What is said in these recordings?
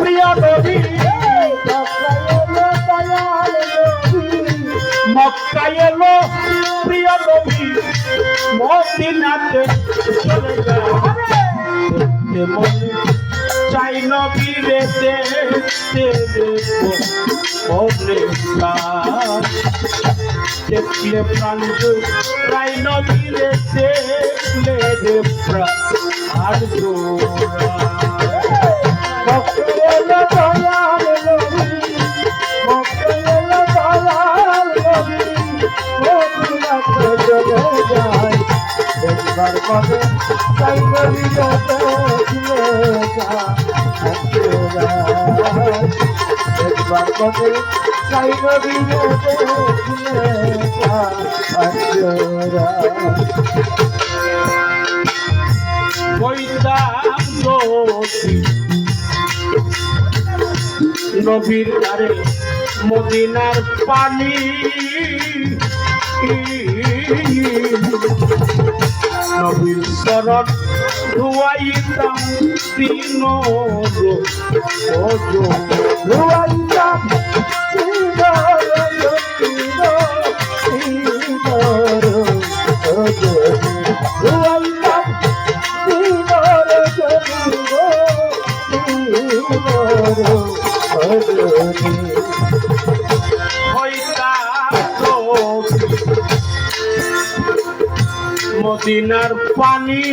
প্রিয় নবী মক্কায় এলো প্রিয় নবী মদিনাতে চলে যায় মনে চাই নবী রে দেখতে মনে দেখলে প্রাণ প্রায় নবী রে দেখলে রে প্রাণ আর একবার কবে তাই নবী একবার কবে তাই নবী নবীর দ্বারে মদিনার পানি নবীর শরৎ ধুয়াইতাম তিন ধুয়াইতাম মদিনার পানি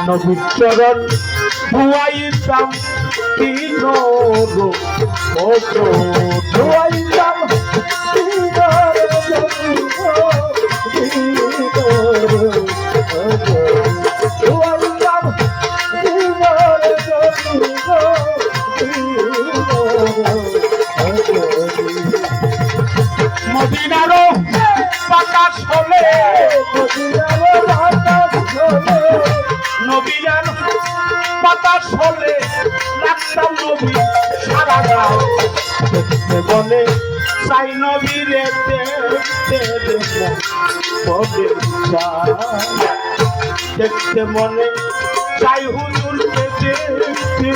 নবীর চরণ ধুয়াইতাম তিন ধুয়াইতাম মদিনারও বাতাস হলে নবীর বাতাস হলে লাগতাম নবী সারা গাও দেখতে বলে চাই নবীরে দেখতে মনে চাই হুজুরকে দেখতে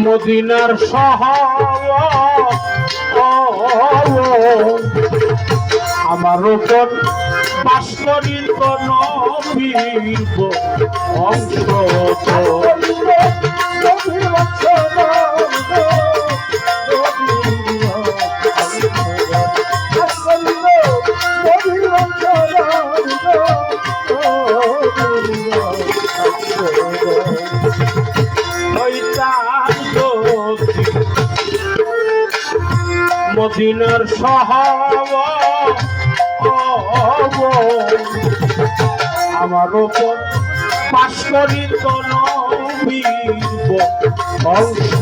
মদিনার শহর আমার উপর পাশরিত নবীর অংশ মদিনার শহর আমার উপর পাশরিত নবীর অংশ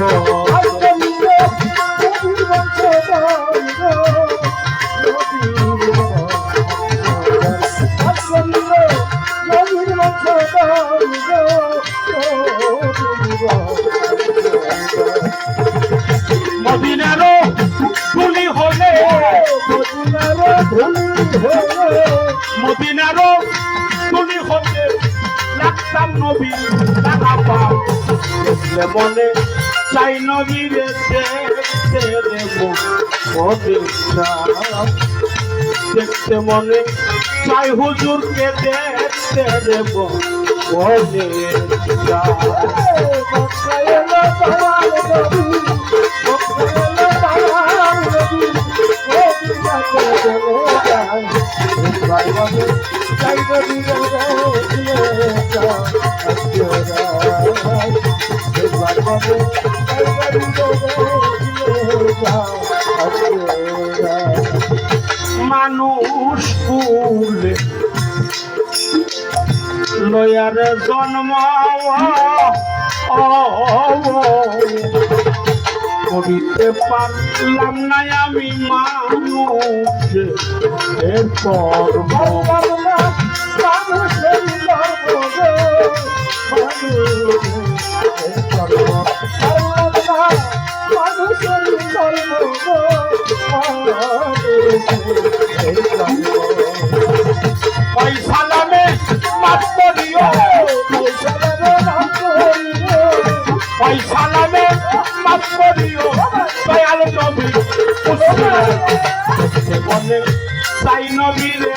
মদিনারও ধুলি হলে মদিনারও ধুলি হলে লাগতাম নবী লাগা পাও দেখলে মনে চাই নবীরে দেখতে দেব দেখতে মনে চাই হুজুরকে দেখতে দেব মানুষ কুলে লয়ার জন্ম করিতে পারলাম না আমি মানুষ কর্ম পয়সা নামে মাফ করিও পয়সা নামে মাফ করিও দয়াল নবী দেখতে মনে চাই নবীরে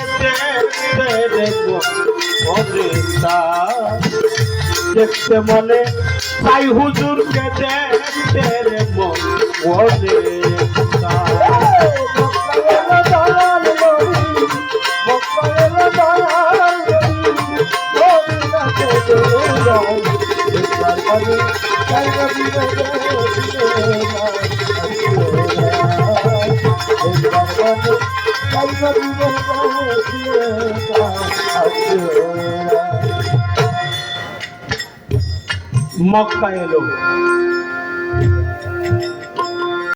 দেখতে মনে চাই হুজুরকে দেখতে রে মনে মক্কা এলো